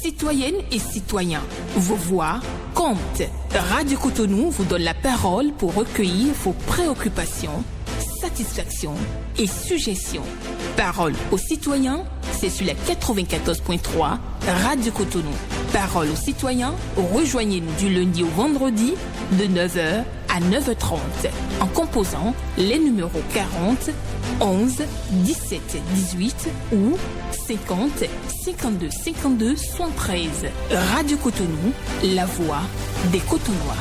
Citoyennes et citoyens, vos voix comptent. Radio Cotonou vous donne la parole pour recueillir vos préoccupations, satisfactions et suggestions. Parole aux citoyens, c'est sur la 94.3 Radio Cotonou. Parole aux citoyens, rejoignez-nous du lundi au vendredi de 9h à 9h30 en composant les numéros 40 11 17 18 ou 50 52 52 73. Radio Cotonou, la voix des Cotonois.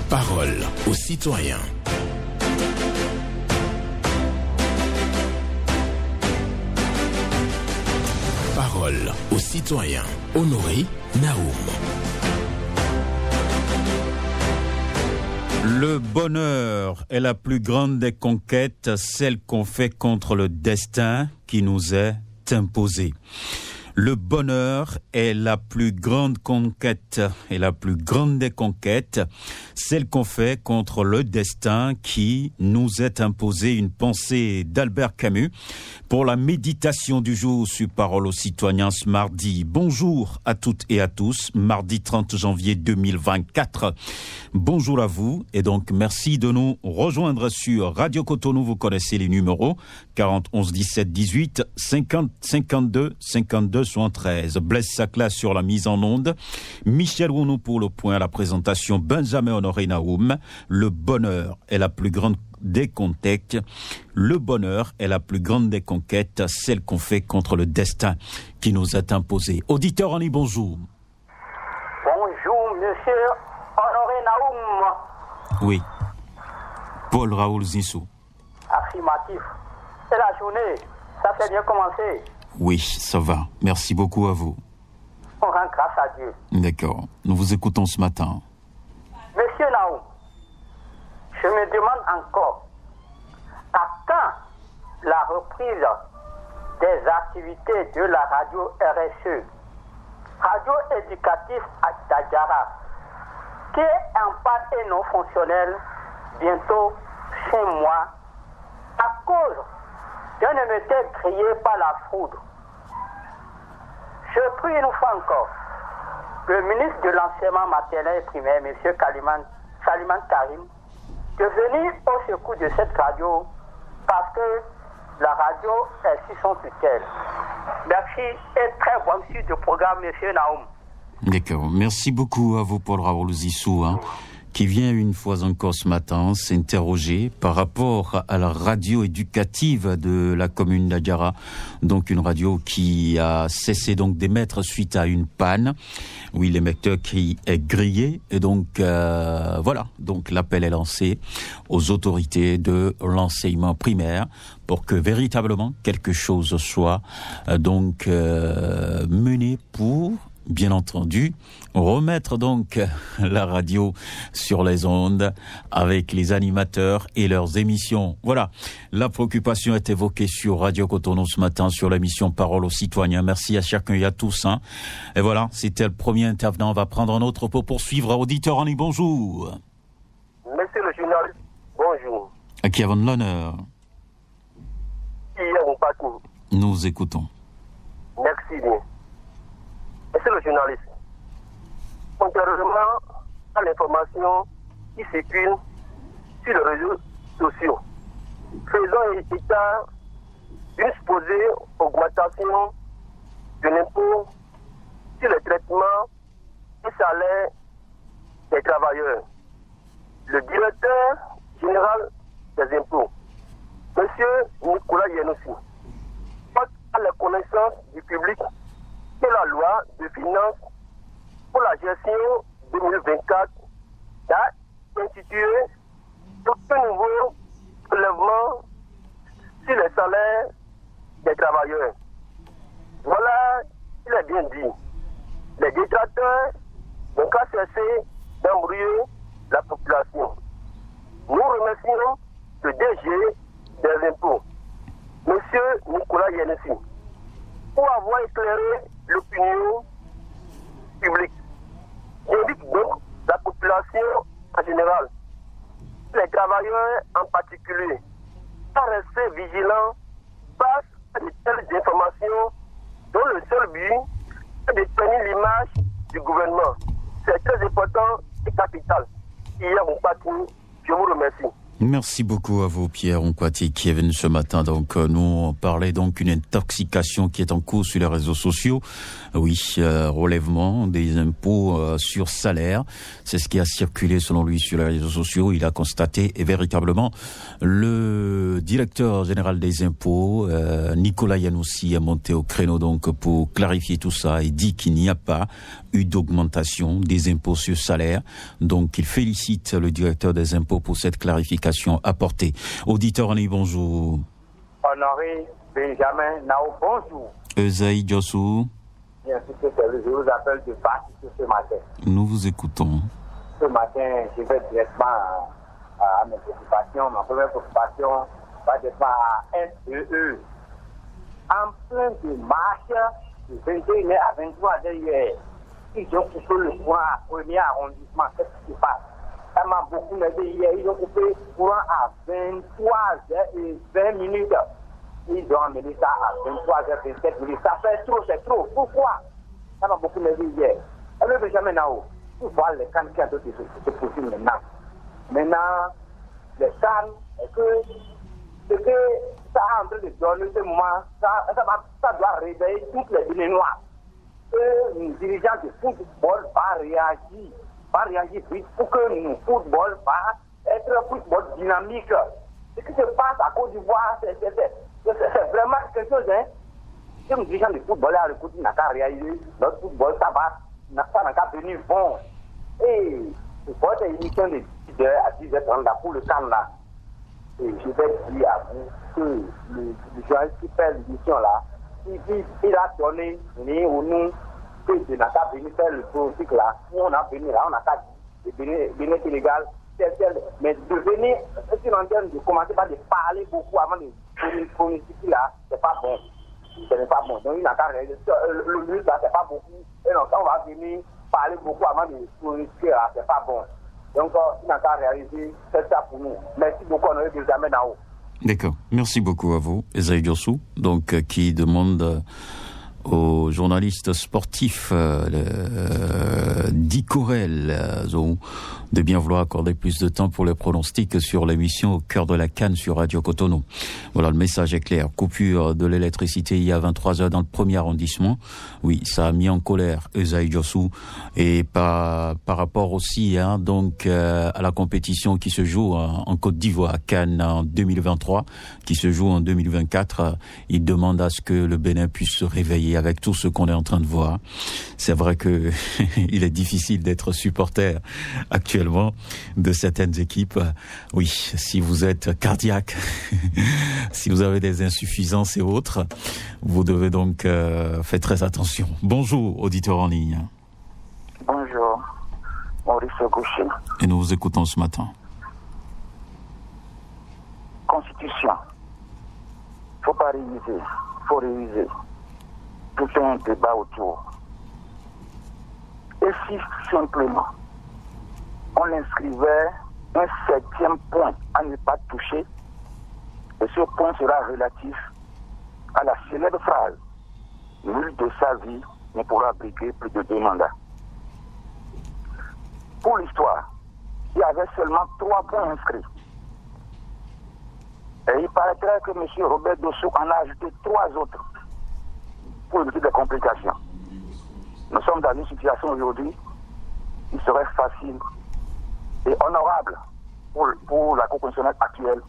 Parole aux citoyens. Parole aux citoyens. Honoré Naoum. Le bonheur est la plus grande des conquêtes, celle qu'on fait contre le destin qui nous est imposé. Le bonheur est la plus grande conquête et la plus grande des conquêtes, celle qu'on fait contre le destin qui nous est imposé. Une pensée d'Albert Camus pour la méditation du jour sur Parole aux citoyens ce mardi. Bonjour à toutes et à tous, mardi 30 janvier 2024. Bonjour à vous et donc merci de nous rejoindre sur Radio Cotonou. Vous connaissez les numéros 40 11 17 18 50 52 52 73. Blaise Sacla sur la mise en onde, Michel Rounou pour le point à la présentation, Benjamin Honoré Naoum. Le bonheur est la plus grande des conquêtes. Le bonheur est la plus grande des conquêtes, celle qu'on fait contre le destin qui nous est imposé. Auditeur, on dit bonjour. Bonjour, monsieur Honoré Naoum. Oui. Paul Raoul Zissou. Affirmatif. C'est la journée. Ça s'est bien commencé. Oui, ça va. Merci beaucoup à vous. On rend grâce à Dieu. D'accord. Nous vous écoutons ce matin. Monsieur Naoum, je me demande encore, à quand la reprise des activités de la radio RSE, radio éducative à Tadjara, qui est en panne et non fonctionnelle bientôt 5 mois à cause d'un émetteur grillé par la foudre. Je prie une fois encore le ministre de l'enseignement maternel et primaire, M. Saliman Karim, de venir au secours de cette radio parce que la radio est sous son tutelle. Merci et très bonne suite de programme, M. Naoum. D'accord. Merci beaucoup à vous, Paul Raoul Zissou, qui vient une fois encore ce matin s'interroger par rapport à la radio éducative de la commune d'Adjara. Donc une radio qui a cessé donc d'émettre suite à une panne. Oui, l'émetteur qui est grillé. Et donc voilà, donc l'appel est lancé aux autorités de l'enseignement primaire pour que véritablement quelque chose soit mené pour, bien entendu, remettre donc la radio sur les ondes avec les animateurs et leurs émissions. Voilà, la préoccupation est évoquée sur Radio Cotonou ce matin sur l'émission Parole aux citoyens. Merci à chacun et à tous. Et voilà, c'était le premier intervenant. On va prendre un autre pour poursuivre. Auditeur, on dit bonjour. Monsieur le journaliste, bonjour. À qui avons l'honneur? Hier ou partout. Nous écoutons. Merci bien. Monsieur le journaliste, contrairement à l'information qui circule sur les réseaux sociaux, faisant état d'une supposée augmentation de l'impôt sur le traitement des salaires des travailleurs. Le directeur général des impôts, M. Nicolas Yenoussi, porte à la connaissance du public que la loi de finances pour la gestion 2024 a institué un nouveau prélèvement sur les salaires des travailleurs. Voilà, il est bien dit. Les détracteurs n'ont qu'à cesser d'embrouiller la population. Nous remercions le DG des impôts, M. Nicolas Yenoussi, pour avoir éclairé l'opinion publique. J'invite donc la population population en général, les travailleurs en particulier, à rester vigilants face à de telles informations dont le seul but est de tenir l'image du gouvernement. C'est très important et capital. Hier, mon patron, je vous remercie. Merci beaucoup à vous, Pierre Onkwati, qui est venu ce matin. Donc, nous parlait donc une intoxication qui est en cours sur les réseaux sociaux. Oui, relèvement des impôts sur salaire. C'est ce qui a circulé, selon lui, sur les réseaux sociaux. Il a constaté, et véritablement, le directeur général des impôts, Nicolas Yanoussi, a monté au créneau donc pour clarifier tout ça et dit qu'il n'y a pas eu d'augmentation des impôts sur salaire. Donc, il félicite le directeur des impôts pour cette clarification apportée. Auditeur en ligne, bonjour. Honoré Benjamin Nao, bonjour. Esaïe Diossou. Bien sûr, je vous appelle de participer ce matin. Nous vous écoutons. Ce matin, je vais directement à mes préoccupations. Ma première préoccupation va directement à SEE. En plein de marche, de 21h à 23h hier, ils ont coupé le courant à premier arrondissement. Qu'est-ce qui se passe? Ça m'a beaucoup aidé hier. Ils ont coupé le courant à 23h20. Ils ont amené ça à 23h27. Ça fait trop, c'est trop. Pourquoi? Ça m'a beaucoup aidé hier. Et le Benjamin Nao, tu vois les cannes qui ont été se poursuivre maintenant. Maintenant, les cannes, ce que ça a en train de donner ce moment, ça doit réveiller toutes les Béninois. Un dirigeant de football va réagir vite pour que le football va être un football dynamique. Ce qui se passe à Côte d'Ivoire, c'est vraiment quelque chose. Si un dirigeant de football a l'écoute, il n'a qu'à réaliser, notre football, ça n'a qu'à venir bon. Et il faut être une émission de 10h à 10h30 pour le camp là. Et je vais dire à vous que le journaliste qui fait l'émission là, il a donné ni ou nous que je n'ai pas venu faire le politique là. Nous on a venu là, on a pas venir illégal, mais de venir, de commencer par de parler beaucoup avant de politiquer là, c'est pas bon. Ce n'est pas bon. Donc il n'a qu'à réaliser. Le ministre là, c'est pas beaucoup. Et donc on va venir parler beaucoup avant de politiquer là, c'est pas bon. Donc il n'a qu'à réaliser, c'est ça pour nous. Merci beaucoup, on aurait Benjamin Nao. D'accord. Merci beaucoup à vous, Esaïe Diossou, donc qui demande aux journalistes sportifs d'Icorel de bien vouloir accorder plus de temps pour les pronostics sur l'émission Au cœur de la Canne sur Radio Cotonou. Voilà, le message est clair. Coupure de l'électricité il y a 23h dans le premier arrondissement. Oui, ça a mis en colère Esaïe Diossou. Et par rapport aussi donc à la compétition qui se joue en Côte d'Ivoire, à Cannes en 2023, qui se joue en 2024, il demande à ce que le Bénin puisse se réveiller avec tout ce qu'on est en train de voir. C'est vrai que il est difficile d'être supporter actuellement de certaines équipes. Oui, si vous êtes cardiaque, si vous avez des insuffisances et autres, vous devez donc faire très attention. Bonjour, auditeur en ligne. Bonjour, Maurice Gaucher. Et nous vous écoutons ce matin. Constitution. Faut pas réviser, faut réviser. Tout un débat autour. Et si simplement on inscrivait un 7e point à ne pas toucher, et ce point sera relatif à la célèbre phrase « Nul de sa vie ne pourra briguer plus de 2 mandats ». Pour l'histoire, il y avait seulement 3 points inscrits. Et il paraîtrait que M. Robert Dossou en a ajouté 3 autres pour éviter des complications. Nous sommes dans une situation aujourd'hui, il serait facile et honorable pour la Cour constitutionnelle actuelle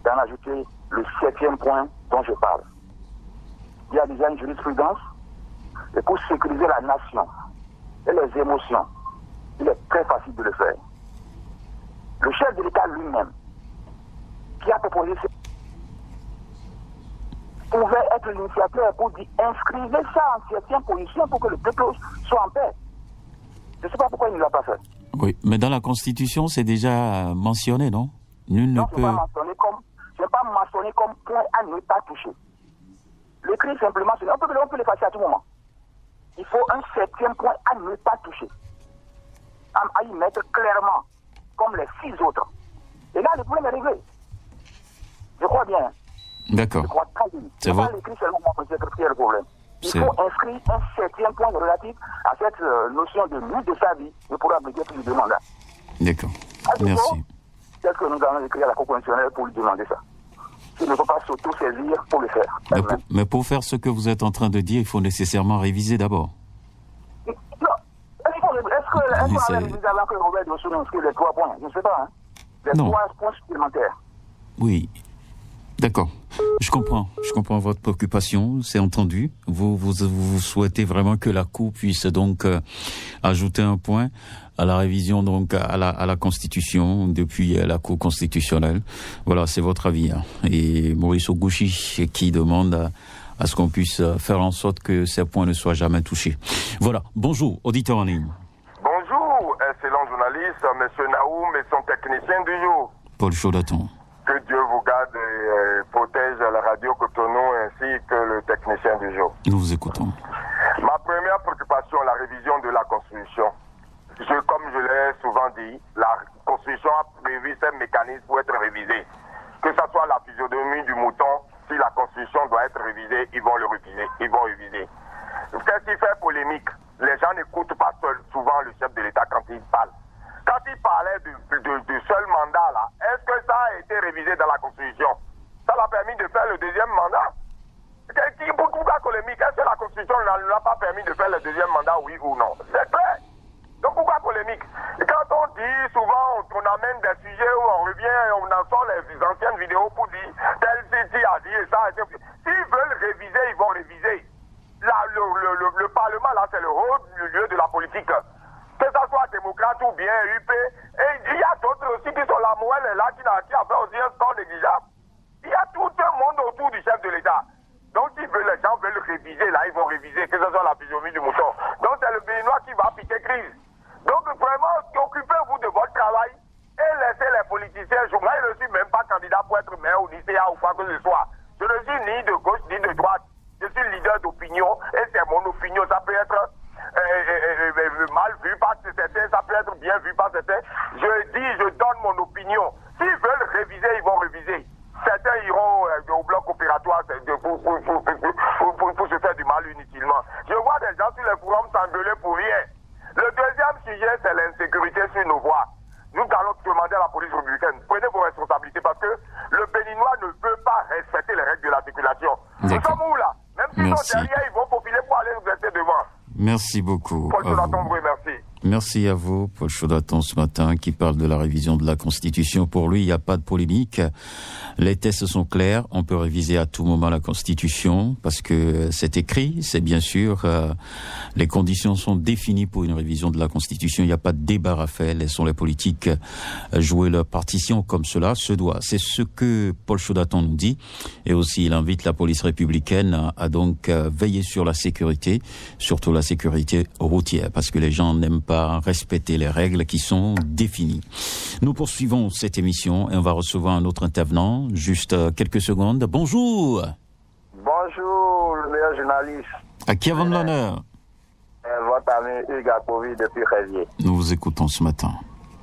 d'en ajouter le 7e point dont je parle. Il y a déjà une jurisprudence, et pour sécuriser la nation et les émotions, il est très facile de le faire. Le chef de l'État lui-même, qui a proposé pouvait être l'initiateur pour dire inscrivez ça en 7e position pour que le peuple soit en paix. Je ne sais pas pourquoi il ne l'a pas fait. Oui, mais dans la Constitution, c'est déjà mentionné, non? Nul ne peut... Ce n'est pas mentionné comme point à ne pas toucher. L'écrit simplement, on peut l'effacer à tout moment. Il faut un 7e point à ne pas toucher. à y mettre clairement, comme les 6 autres. Et là, le problème est réglé. Je crois bien. D'accord. Je crois très bien. C'est bon. Pas l'écrit seulement pour le problème. Il faut inscrire un 7e point relatif à cette notion de lutte de sa vie et pour appliquer plus de mandats. D'accord. Merci. Peut-être que nous allons écrire à la Cour constitutionnelle pour lui demander ça. Il ne faut pas s'auto-saisir pour le faire. Mais pour faire ce que vous êtes en train de dire, il faut nécessairement réviser d'abord. Non. Est-ce qu'on a révisé avant que Robert Dossou inscrive les 3 points? Je ne sais pas. Hein. Les 3 points supplémentaires. Oui. D'accord. Je comprends votre préoccupation, c'est entendu. Vous souhaitez vraiment que la Cour puisse donc ajouter un point à la révision donc à la Constitution depuis la Cour constitutionnelle. Voilà, c'est votre avis. Hein. Et Maurice Ogouchi qui demande à ce qu'on puisse faire en sorte que ces points ne soient jamais touchés. Voilà. Bonjour, auditeur en ligne. Bonjour, excellent journaliste, Monsieur Naoum et son technicien du jour. Paul Chaudaton. Que Dieu vous garde et protège la radio Cotonou ainsi que le technicien du jour. Nous vous écoutons. Ma première préoccupation, la révision de la Constitution. Comme je l'ai souvent dit, la Constitution a prévu ces mécanismes pour être révisés. Que ce soit la physionomie du mouton, si la Constitution doit être révisée, ils vont le réviser. Ils vont réviser. Qu'est-ce qui fait polémique? Les gens n'écoutent pas souvent le chef de l'État quand il parle. Quand il parlait du seul mandat, là, est-ce que ça a été révisé dans la Constitution? Ça l'a permis de faire le deuxième mandat? Pourquoi polémique? Est-ce que la Constitution ne l'a pas permis de faire le deuxième mandat, oui ou non? C'est clair. Donc pourquoi polémique? Et quand on dit souvent, on amène des sujets où on revient, on en sort les anciennes vidéos pour dire tel ceci a dit et ça. S'ils veulent réviser, ils vont réviser. Là, le Parlement, là, c'est le haut lieu de la politique. Que ce soit démocrate ou bien UP, et il y a d'autres aussi qui sont la moelle là, qui a fait aussi un score négligeable. Il y a tout un monde autour du chef de l'État. Donc si les gens veulent réviser, là, ils vont réviser, que ce soit la physionomie du mouton. Donc c'est le Béninois qui va piquer crise. Donc vraiment, occupez-vous de votre travail et laissez les politiciens jouer. Moi, je ne suis même pas candidat pour être maire ou lycéen ou quoi que ce soit. Je ne suis ni de gauche ni de droite. Je suis leader d'opinion et c'est mon opinion. Ça peut être mal vu par certains, ça peut être bien vu par certains. Je donne mon opinion. S'ils veulent réviser, ils vont réviser. Certains iront au bloc opératoire pour se faire du mal inutilement. Je vois des gens sur les forums s'engueuler pour rien. Le deuxième sujet, c'est l'insécurité sur nos voies. Nous allons demander à la police républicaine, prenez vos responsabilités parce que le Béninois ne veut pas respecter les règles de la circulation. Nous sommes où là? Même s'ils sont derrière, ils vont faufiler pour aller nous rester devant. Merci beaucoup. Paul Chaudaton, merci. Merci à vous, Paul Chaudaton, ce matin, qui parle de la révision de la Constitution. Pour lui, il n'y a pas de polémique. Les tests sont clairs. On peut réviser à tout moment la Constitution parce que c'est écrit. C'est bien sûr, les conditions sont définies pour une révision de la Constitution. Il n'y a pas de débat à faire. Laissons les politiques jouer leur partition comme cela se doit. C'est ce que Paul Chaudaton nous dit. Et aussi, il invite la police républicaine à donc veiller sur la sécurité, surtout la sécurité routière, parce que les gens n'aiment pas respecter les règles qui sont définies. Nous poursuivons cette émission et on va recevoir un autre intervenant, juste quelques secondes. Bonjour. Bonjour, le meilleur journaliste. À qui avons l'honneur? Votre ami Hugues Akovi depuis Révier. Nous vous écoutons ce matin.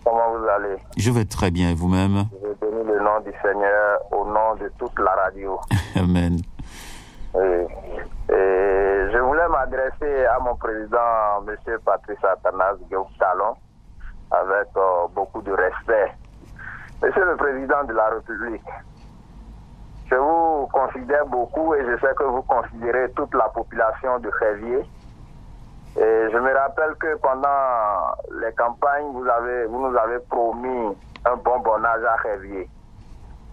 Comment vous allez? Je vais très bien, et vous-même? Je bénis le nom du Seigneur au nom de toute la radio. Amen. Oui. Et je voulais m'adresser à mon président, M. Patrice Athanas Guillaume-Talon, avec beaucoup de respect. Monsieur le Président de la République, je vous considère beaucoup et je sais que vous considérez toute la population de Révier. Et je me rappelle que pendant les campagnes, vous nous avez promis un bonbonnage à Révier.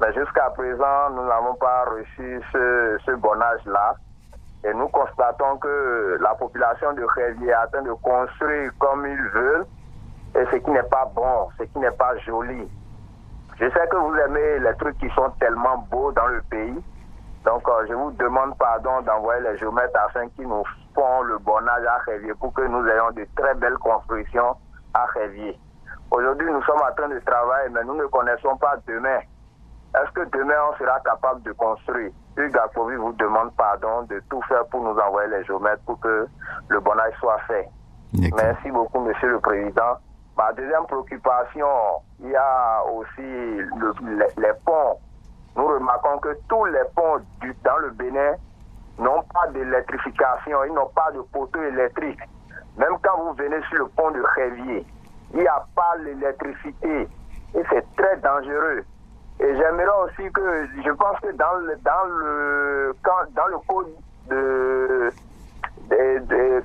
Mais jusqu'à présent, nous n'avons pas reçu ce bonnage-là. Et nous constatons que la population de Révier a atteint de construire comme ils veulent. Et ce qui n'est pas bon, ce qui n'est pas joli. Je sais que vous aimez les trucs qui sont tellement beaux dans le pays. Donc, je vous demande pardon d'envoyer les géomètres afin qu'ils nous font le bonnage à Révier pour que nous ayons de très belles constructions à Révier. Aujourd'hui, nous sommes en train de travailler, mais nous ne connaissons pas demain. Est-ce que demain, on sera capable de construire? Hugues Akovi vous demande pardon de tout faire pour nous envoyer les géomètres pour que le bonnage soit fait. Merci beaucoup, Monsieur le Président. Ma deuxième préoccupation, il y a aussi les ponts. Nous remarquons que tous les ponts dans le Bénin n'ont pas d'électrification, ils n'ont pas de poteau électrique. Même quand vous venez sur le pont de Révier, il n'y a pas l'électricité et c'est très dangereux. Et j'aimerais aussi que, je pense que dans le code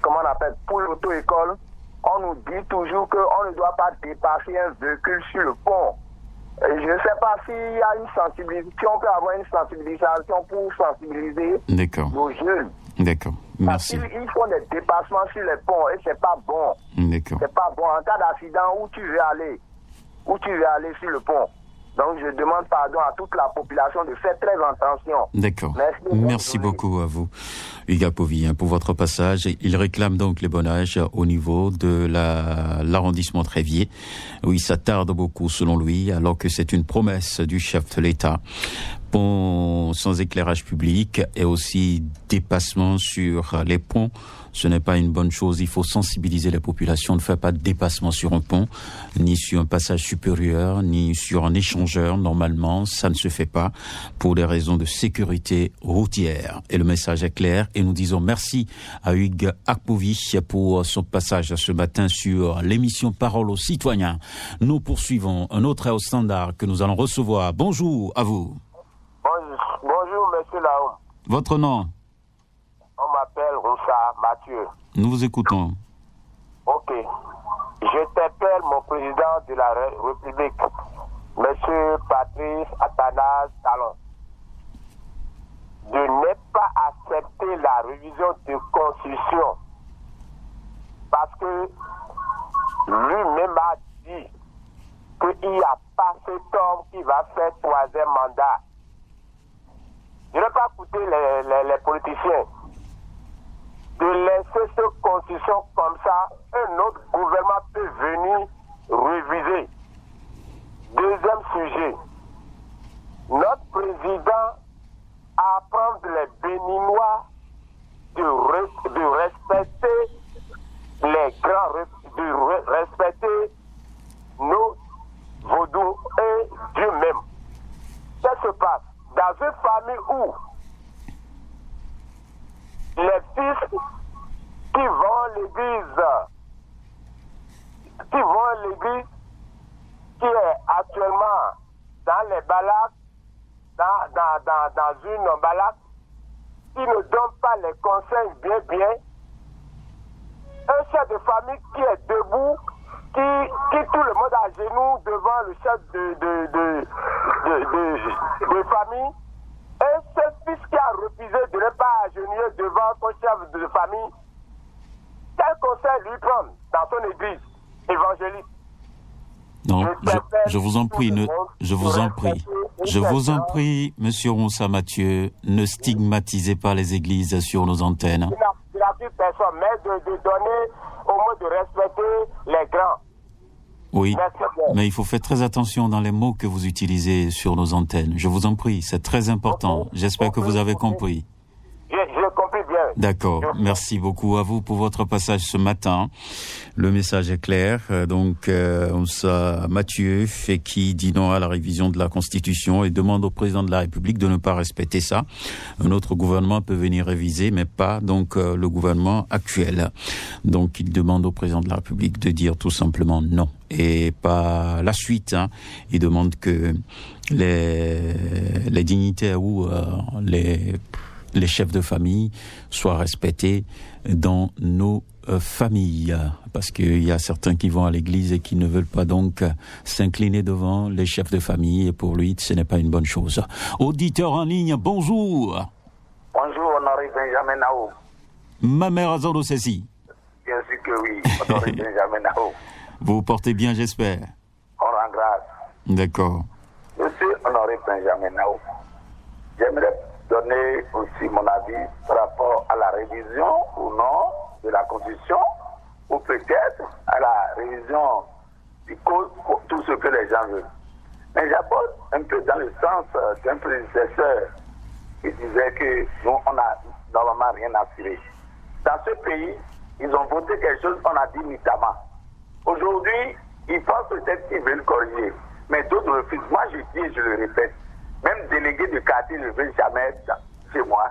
comment on appelle, pour l'auto-école, on nous dit toujours qu'on ne doit pas dépasser un véhicule sur le pont. Et je ne sais pas s'il y a une sensibilisation, si on peut avoir une sensibilisation pour sensibiliser nos jeunes. D'accord, merci. Parce qu'ils font des dépassements sur les ponts et c'est pas bon. D'accord. C'est pas bon. En cas d'accident, où tu veux aller sur le pont. Donc je demande pardon à toute la population de faire très attention. D'accord. Merci beaucoup à vous, Hugues Akpovi, pour votre passage. Il réclame donc les bonnages au niveau de l'arrondissement de Révier. Oui, ça tarde beaucoup selon lui, alors que c'est une promesse du chef de l'État. Pont sans éclairage public et aussi dépassement sur les ponts. Ce n'est pas une bonne chose. Il faut sensibiliser la population. Ne fait pas de dépassement sur un pont, ni sur un passage supérieur, ni sur un échangeur. Normalement, ça ne se fait pas pour des raisons de sécurité routière. Et le message est clair. Et nous disons merci à Hugues Akpovi pour son passage ce matin sur l'émission Parole aux citoyens. Nous poursuivons un autre au standard que nous allons recevoir. Bonjour à vous. Bonjour, monsieur Lahoum. Votre nom? On m'appelle Roussa Mathieu. Nous vous écoutons. Ok. Je t'appelle mon président de la République, monsieur Patrice Athanase Talon, de ne pas accepter la révision de Constitution parce que lui-même a dit qu'il n'y a pas cet homme qui va faire troisième mandat. Je ne vais pas écouter les politiciens. De laisser cette constitution comme ça, un autre gouvernement peut venir réviser. Deuxième sujet, notre président apprend les Béninois de respecter les grands, de respecter nos vaudous et Dieu même. Qu'est-ce qui se passe? Dans une famille où les fils qui vont à l'église, qui est actuellement dans les balacs, dans une balac, qui ne donne pas les conseils bien, un chef de famille qui est debout, qui tout le monde à genoux devant le chef de famille, et ce fils qui a refusé de ne pas agenouiller devant son chef de famille, quel conseil lui prendre dans son église évangélique? Non, je vous en prie, je vous en prie, monsieur Roussa Mathieu, ne stigmatisez pas les églises sur nos antennes. Il n'a plus personne, mais de donner au moins de respecter les grands. Oui, mais il faut faire très attention dans les mots que vous utilisez sur nos antennes. Je vous en prie, c'est très important. J'espère que vous avez compris. J'ai compris bien. D'accord. Merci beaucoup à vous pour votre passage ce matin. Le message est clair. Donc, Mathieu fait qui dit non à la révision de la Constitution et demande au président de la République de ne pas respecter ça. Un autre gouvernement peut venir réviser, mais pas donc le gouvernement actuel. Donc, il demande au président de la République de dire tout simplement non. Et pas la suite. Il demande que les dignitaires ou les chefs de famille soient respectés dans nos familles. Parce qu'il y a certains qui vont à l'église et qui ne veulent pas donc s'incliner devant les chefs de famille. Et pour lui, ce n'est pas une bonne chose. Auditeur en ligne, bonjour. Bonjour, honoré Benjamin Nao. Ma mère Azoro Cécile. Bien sûr que oui, honoré Benjamin Nao. Vous vous portez bien, j'espère. On rend grâce. D'accord. Monsieur honoré Benjamin Nao, j'aimerais donner aussi mon avis par rapport à la révision ou non de la Constitution, ou peut-être à la révision du code pour tout ce que les gens veulent. Mais j'aborde un peu dans le sens d'un prédécesseur qui disait que nous, on n'a normalement rien à tirer. Dans ce pays, ils ont voté quelque chose, on a dit notamment. Aujourd'hui, Ils pensent peut-être qu'ils veulent corriger, mais d'autres refusent. Moi, je dis et je le répète, même délégués de quartier ne veulent jamais être chez moi.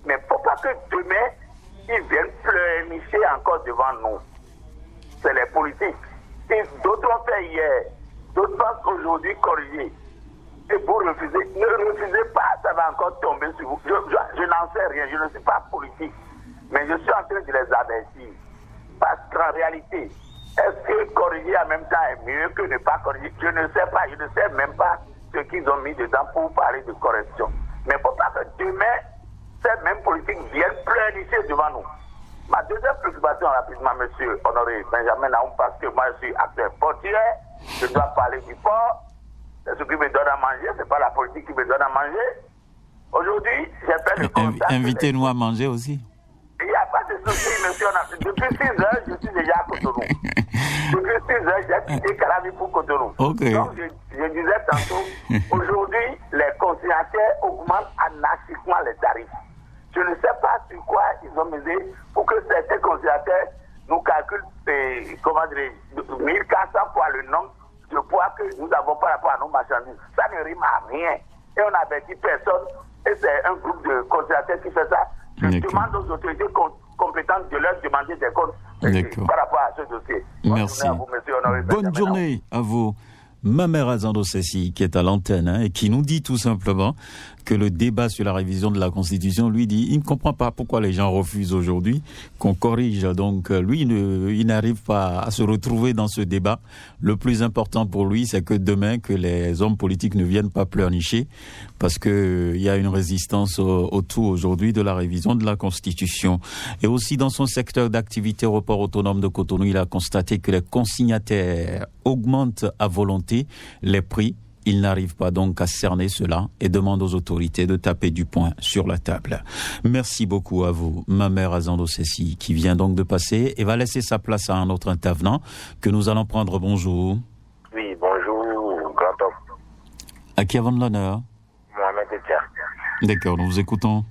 Mais il ne faut pas que demain, ils viennent pleurnicher encore devant nous. C'est les politiques. Si d'autres ont fait hier, d'autres pensent aujourd'hui corriger. Et vous refusez, ne refusez pas, ça va encore tomber sur vous. Je n'en sais rien, je ne suis pas politique. Mais je suis en train de les avertir. Parce qu'en réalité, est-ce que corriger en même temps est mieux que ne pas corriger? Je ne sais pas, je ne sais même pas ce qu'ils ont mis dedans pour parler de correction. Mais il ne faut pas que demain, cette même politique vienne pleurnicher devant nous. Ma deuxième préoccupation rapidement, monsieur Honoré Benjamin Naoum, parce que moi je suis acteur portier, je dois parler du port, c'est ce qui me donne à manger, c'est pas la politique qui me donne à manger. Aujourd'hui, j'ai fait le constat. Invitez-nous à manger aussi. Il n'y a pas de souci, monsieur. Depuis 6 heures, je suis déjà à Cotonou. Depuis 6 heures, j'ai quitté Calavi pour Cotonou. Okay. Donc, je disais tantôt, aujourd'hui, les conciliataires augmentent anarchiquement les tarifs. Je ne sais pas sur quoi ils ont misé pour que certains conciliataires nous calculent, 1400 fois le nombre de poids que nous avons par rapport à nos marchandises. Ça ne rime à rien. Et on n'avertit personne. Et c'est un groupe de conciliataires qui fait ça. Je demande aux autorités compétentes de leur demander des comptes par rapport à ce dossier. Merci. Bonne journée à vous, monsieur Honoré. Bonne journée à vous. Mamer Azando Sessi, qui est à l'antenne, et qui nous dit tout simplement que le débat sur la révision de la Constitution, lui dit, il ne comprend pas pourquoi les gens refusent aujourd'hui qu'on corrige. Donc, lui, il n'arrive pas à se retrouver dans ce débat. Le plus important pour lui, c'est que demain, que les hommes politiques ne viennent pas pleurnicher, parce que il y a une résistance autour aujourd'hui de la révision de la Constitution. Et aussi, dans son secteur d'activité aéroport autonome de Cotonou, il a constaté que les consignataires augmentent à volonté les prix. Il n'arrive pas donc à cerner cela et demande aux autorités de taper du poing sur la table. Merci beaucoup à vous, Mamer Azando Sessi, qui vient donc de passer et va laisser sa place à un autre intervenant que nous allons prendre. Bonjour. Oui, bonjour, grand homme. À qui avons l'honneur? Mohamed Etia. D'accord, nous vous écoutons.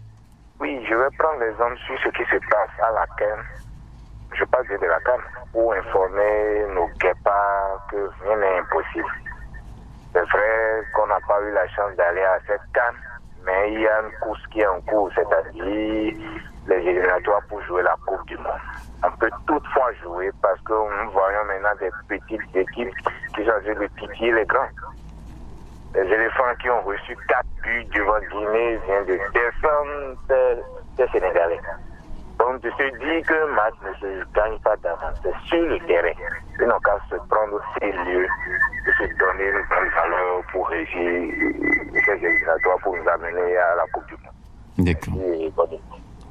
Oui, je vais prendre l'exemple sur ce qui se passe à la CAN. Je parle bien de la CAN pour informer nos guépards que rien n'est impossible. C'est vrai qu'on n'a pas eu la chance d'aller à cette CAN, mais il y a une course qui est en cours, c'est-à-dire les éliminatoires pour jouer la Coupe du Monde. On peut toutefois jouer parce que nous voyons maintenant des petites équipes qui sont en train de titiller les grands. Les éléphants qui ont reçu 4 buts devant Guinée viennent de défendre des Sénégalais. Donc, de se dire qu'un match ne se gagne pas d'avance sur le terrain. Ils n'ont qu'à se prendre au sérieux, de se donner une grande valeur pour régir ces éliminatoires pour nous amener à la Coupe du Monde. D'accord.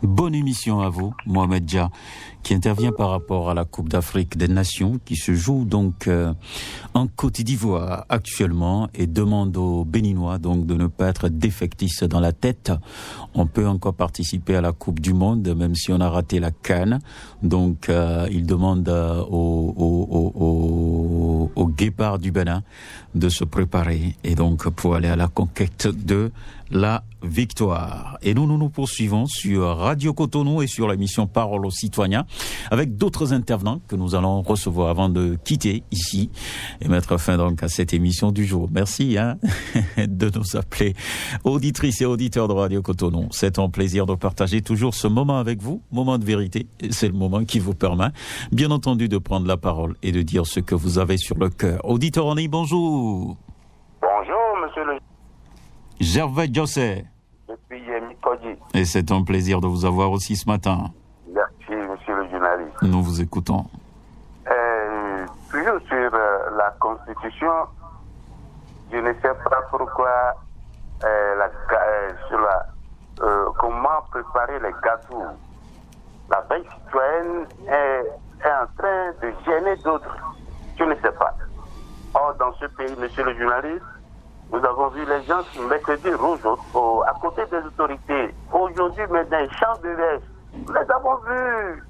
Bonne émission à vous, Mohamed Dia, qui intervient par rapport à la Coupe d'Afrique des Nations qui se joue donc en Côte d'Ivoire actuellement et demande aux Béninois donc de ne pas être défaitistes dans la tête. On peut encore participer à la Coupe du Monde même si on a raté la CAN. Donc il demande aux guépards du Bénin de se préparer et donc pour aller à la conquête de la victoire. Et nous poursuivons sur Radio Cotonou et sur l'émission Parole aux citoyens avec d'autres intervenants que nous allons recevoir avant de quitter ici et mettre fin donc à cette émission du jour. Merci de nous appeler auditrices et auditeurs de Radio Cotonou. C'est un plaisir de partager toujours ce moment avec vous, moment de vérité. C'est le moment qui vous permet, bien entendu, de prendre la parole et de dire ce que vous avez sur le cœur. Auditeur en ligne, bonjour. Bonjour, monsieur le Gervais José. Depuis Yemi-Kodji. Et c'est un plaisir de vous avoir aussi ce matin. Merci, monsieur le journaliste. Nous vous écoutons. Toujours sur la Constitution, je ne sais pas pourquoi comment préparer les gâteaux. La veille citoyenne est en train de gêner d'autres. Je ne sais pas. Or, dans ce pays, monsieur le journaliste, nous avons vu les gens qui mercredi rouge à côté des autorités. Aujourd'hui, maintenant, ils changent de veste. Nous les avons vus.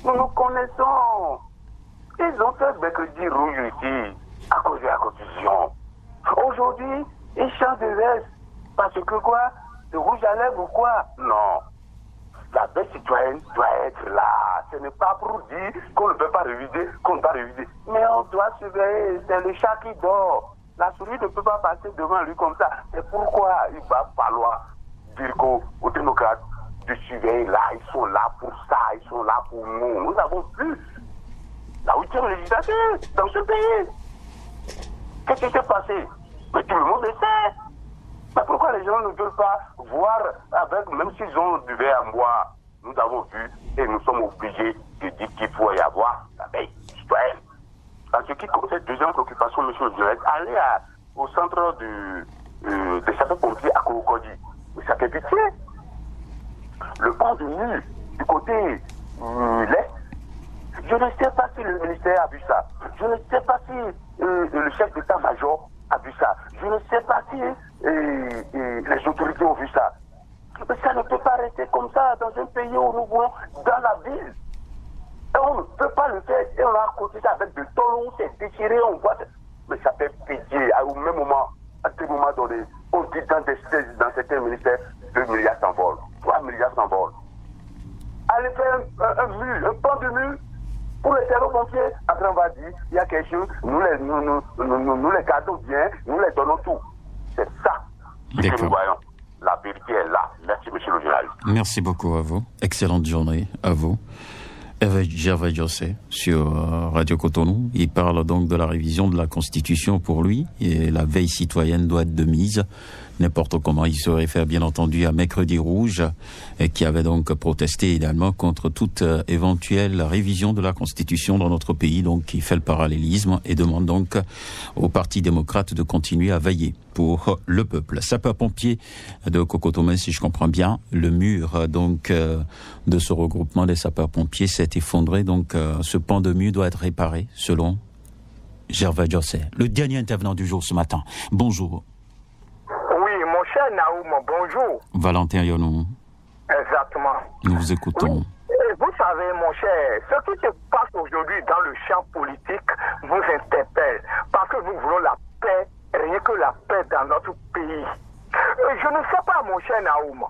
Nous nous connaissons. Ils ont fait mercredi rouge ici, à cause de la Constitution. Aujourd'hui, ils changent de veste. Parce que quoi? Le rouge à lèvres ou quoi? Non. La veille citoyenne doit être là. Ce n'est pas pour dire qu'on ne peut pas réviser, qu'on ne peut pas réviser. Mais on doit surveiller. C'est le chat qui dort. La souris ne peut pas passer devant lui comme ça. C'est pourquoi il va falloir dire aux démocrates de surveiller là. Ils sont là pour ça. Ils sont là pour nous. Nous avons vu la 8e législature dans ce pays. Qu'est-ce qui s'est passé? Mais tout le monde le sait. Mais pourquoi les gens ne veulent pas voir avec, même s'ils ont du verre à boire? Nous avons vu et nous sommes obligés de dire qu'il faut y avoir la veille citoyenne. En ce qui concerne deuxième préoccupation, M. le directeur, aller au centre des sapeurs-pompiers à Korokodi. Mais ça fait pitié. Le pan de mur du côté l'est, je ne sais pas si le ministère a vu ça. Je ne sais pas si le chef d'état-major a vu ça. Je ne sais pas si les autorités ont vu ça. Mais ça ne peut pas rester comme ça dans un pays où nous voulons dans la ville. Et on ne peut pas le faire et on a côté ça avec de tôle, on s'est déchiré, on voit. Mais ça fait pitié. Au même moment, à des moments donnés, on dit dans certains ministères, 2 milliards s'envolent, 3 milliards s'envolent. Allez faire un mur, un pan de mur pour les sapeurs-pompiers. Après, on va dire, il y a quelque chose, nous les gardons bien, nous les donnons tout. C'est ça que nous voyons. La vérité est là. Merci, monsieur le journaliste. Merci beaucoup à vous. Excellente journée à vous. Gervais Jossé sur Radio Cotonou. Il parle donc de la révision de la Constitution pour lui. Et la veille citoyenne doit être de mise. N'importe comment. Il se réfère bien entendu à Mercredi Rouge, qui avait donc protesté également contre toute éventuelle révision de la Constitution dans notre pays, donc qui fait le parallélisme et demande donc au Parti démocrate de continuer à veiller pour le peuple. Sapeurs-pompiers de Kokotomé, si je comprends bien, le mur donc de ce regroupement des sapeurs-pompiers s'est effondré, donc ce pan de mur doit être réparé selon Gervais Jossé. Le dernier intervenant du jour ce matin. Bonjour. Naoum, bonjour. Valentin Yonou. Exactement. Nous vous écoutons. Oui. Vous savez, mon cher, ce qui se passe aujourd'hui dans le champ politique vous interpelle parce que nous voulons la paix, rien que la paix dans notre pays. Je ne sais pas, mon cher Naoum,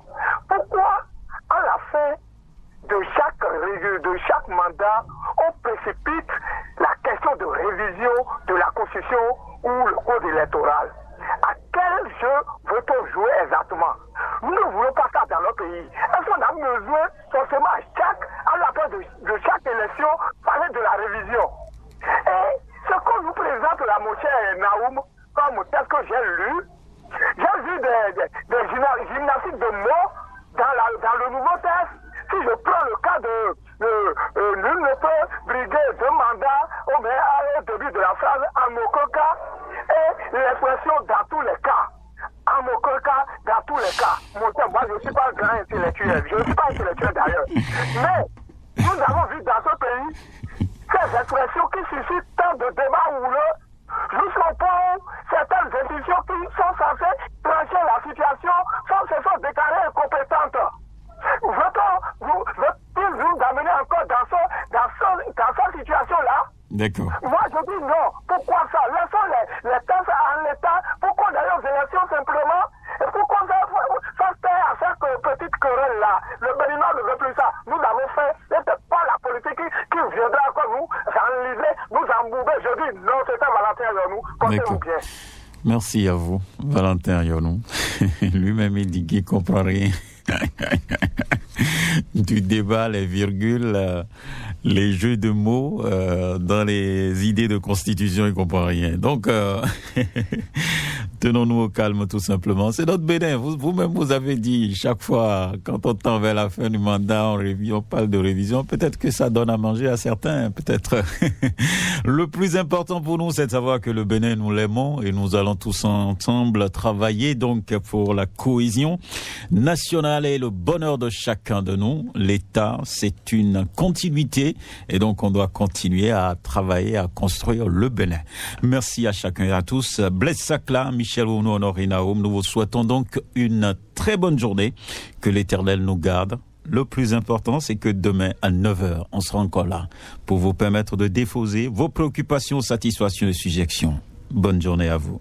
pourquoi à la fin de chaque mandat, on précipite la question de révision de la Constitution ou le code électoral. À quel jeu veut-on jouer exactement? Nous ne voulons pas ça dans notre pays. Est-ce qu'on a besoin forcément à la fin de chaque élection, parler de la révision? Et ce qu'on nous présente là, mon cher Naoum, comme tel que j'ai lu, j'ai vu des gymnastiques de mots dans le nouveau texte. Si je prends le cas de nul ne peut briguer 2 mandats au début de la phrase en aucun cas, et l'expression dans tous les cas. En aucun cas, dans tous les cas. Moi, je ne suis pas un grand intellectuel. Je ne suis pas intellectuel d'ailleurs. Mais nous avons vu dans ce pays ces expressions qui suscitent tant de débats houleux, jusqu'au point où certaines institutions qui sont censées trancher la situation se sont déclarées incompétentes. Veut-il nous amener encore dans cette situation-là? D'accord. Moi, je dis non. Pourquoi ça? Laissons les textes en l'état. Pourquoi d'ailleurs aux élections simplement? Et pourquoi ça se fait à cette petite querelle-là? Le Béninois ne veut plus ça. Nous avons fait, et c'est pas la politique qui viendra encore nous enliser, nous embouber. Je dis non, c'était Valentin Yonou. Portez-vous bien. Merci à vous, Valentin Yonou. Lui-même, il dit qu'il ne comprend rien. Du débat, les virgules, les jeux de mots dans les idées de constitution, il ne comprend rien. Donc, tenons-nous au calme tout simplement. C'est notre Bénin. Vous-même, vous avez dit chaque fois, quand on tend vers la fin du mandat, on parle de révision. Peut-être que ça donne à manger à certains. Peut-être. Le plus important pour nous, c'est de savoir que le Bénin, nous l'aimons et nous allons tous ensemble travailler donc pour la cohésion nationale et le bonheur de chacun de nous. L'État, c'est une continuité et donc on doit continuer à travailler, à construire le Bénin. Merci à chacun et à tous. Blaise Sakla, Michel Ounou, Honoré Naoum, nous vous souhaitons donc une très bonne journée. Que l'Éternel nous garde. Le plus important, c'est que demain, à 9h, on sera encore là pour vous permettre de déposer vos préoccupations, satisfactions et suggestions. Bonne journée à vous.